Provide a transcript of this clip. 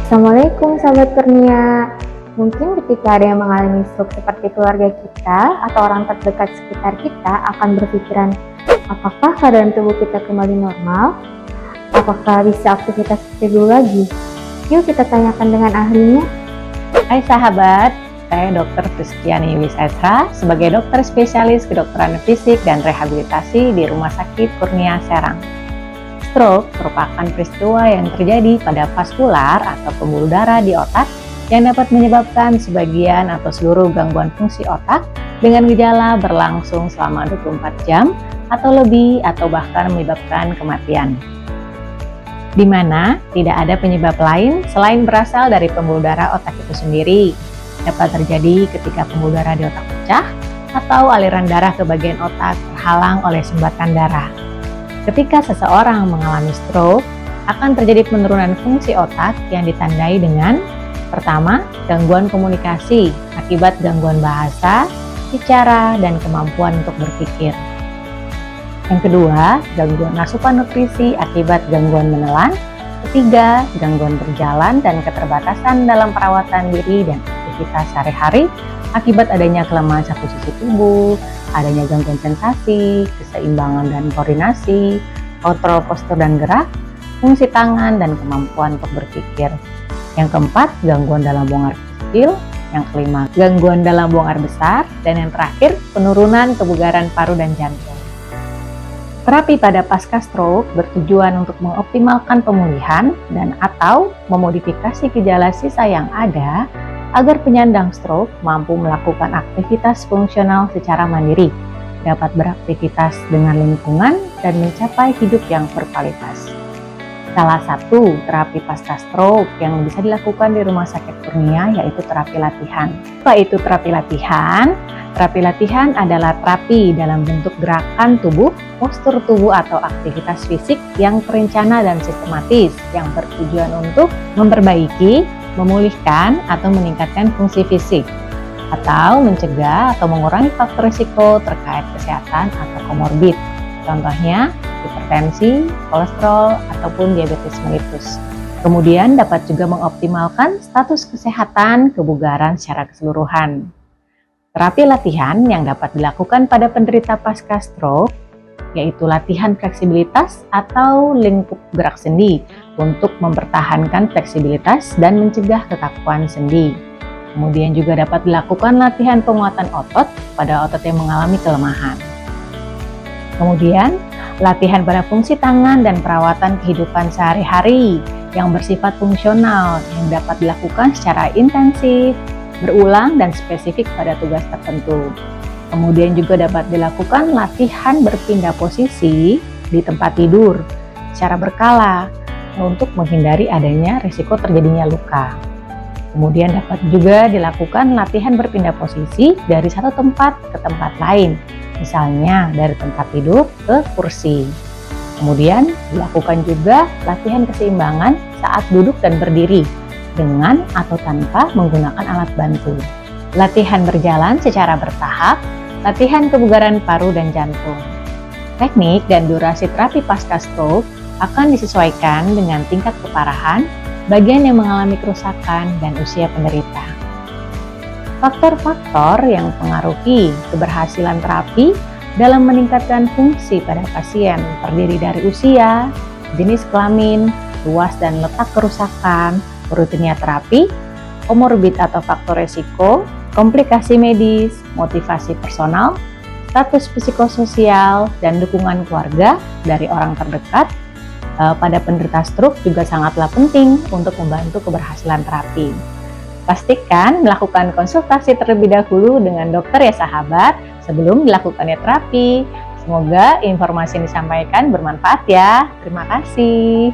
Assalamualaikum sahabat Kurnia. Mungkin ketika ada yang mengalami stroke seperti keluarga kita atau orang terdekat sekitar kita akan berpikiran, apakah keadaan tubuh kita kembali normal? Apakah bisa aktivitas seperti dulu lagi? Yuk kita tanyakan dengan ahlinya. Hai sahabat, saya Dr. Kristiani Wisesra sebagai dokter spesialis kedokteran fisik dan rehabilitasi di Rumah Sakit Kurnia Serang. Stroke merupakan peristiwa yang terjadi pada vaskular atau pembuluh darah di otak yang dapat menyebabkan sebagian atau seluruh gangguan fungsi otak dengan gejala berlangsung selama 24 jam atau lebih atau bahkan menyebabkan kematian. Di mana tidak ada penyebab lain selain berasal dari pembuluh darah otak itu sendiri. Dapat terjadi ketika pembuluh darah di otak pecah atau aliran darah ke bagian otak terhalang oleh sumbatan darah. Ketika seseorang mengalami stroke, akan terjadi penurunan fungsi otak yang ditandai dengan pertama, gangguan komunikasi akibat gangguan bahasa, bicara, dan kemampuan untuk berpikir. Yang kedua, gangguan asupan nutrisi akibat gangguan menelan. Ketiga, gangguan berjalan dan keterbatasan dalam perawatan diri dan aktivitas sehari-hari akibat adanya kelemahan satu sisi tubuh, adanya gangguan sensasi, keseimbangan dan koordinasi, kontrol postur dan gerak, fungsi tangan, dan kemampuan untuk berpikir. Yang keempat, gangguan dalam buang air kecil. Yang kelima, gangguan dalam buang air besar. Dan yang terakhir, penurunan kebugaran paru dan jantung. Terapi pada pasca stroke bertujuan untuk mengoptimalkan pemulihan dan atau memodifikasi gejala sisa yang ada agar penyandang stroke mampu melakukan aktivitas fungsional secara mandiri, dapat beraktivitas dengan lingkungan, dan mencapai hidup yang berkualitas. Salah satu terapi pasca stroke yang bisa dilakukan di Rumah Sakit Kurnia yaitu terapi latihan. Apa itu terapi latihan? Terapi latihan adalah terapi dalam bentuk gerakan tubuh, postur tubuh atau aktivitas fisik yang terencana dan sistematis yang bertujuan untuk memperbaiki, memulihkan atau meningkatkan fungsi fisik atau mencegah atau mengurangi faktor risiko terkait kesehatan atau komorbid. Contohnya hipertensi, kolesterol, ataupun diabetes mellitus. Kemudian dapat juga mengoptimalkan status kesehatan kebugaran secara keseluruhan. Terapi latihan yang dapat dilakukan pada penderita pasca stroke yaitu latihan fleksibilitas atau lingkup gerak sendi untuk mempertahankan fleksibilitas dan mencegah kekakuan sendi. Kemudian juga dapat dilakukan latihan penguatan otot pada otot yang mengalami kelemahan. Kemudian, latihan pada fungsi tangan dan perawatan kehidupan sehari-hari yang bersifat fungsional yang dapat dilakukan secara intensif, berulang dan spesifik pada tugas tertentu. Kemudian juga dapat dilakukan latihan berpindah posisi di tempat tidur secara berkala untuk menghindari adanya risiko terjadinya luka. Kemudian dapat juga dilakukan latihan berpindah posisi dari satu tempat ke tempat lain, misalnya dari tempat tidur ke kursi. Kemudian dilakukan juga latihan keseimbangan saat duduk dan berdiri dengan atau tanpa menggunakan alat bantu. Latihan berjalan secara bertahap, latihan kebugaran paru dan jantung. Teknik dan durasi terapi pasca stroke akan disesuaikan dengan tingkat keparahan, bagian yang mengalami kerusakan, dan usia penderita. Faktor-faktor yang mempengaruhi keberhasilan terapi dalam meningkatkan fungsi pada pasien terdiri dari usia, jenis kelamin, luas dan letak kerusakan, rutinnya terapi, komorbid atau faktor resiko, komplikasi medis, motivasi personal, status psikososial, dan dukungan keluarga dari orang terdekat pada penderita stroke juga sangatlah penting untuk membantu keberhasilan terapi. Pastikan melakukan konsultasi terlebih dahulu dengan dokter ya sahabat sebelum dilakukannya terapi. Semoga informasi yang disampaikan bermanfaat ya. Terima kasih.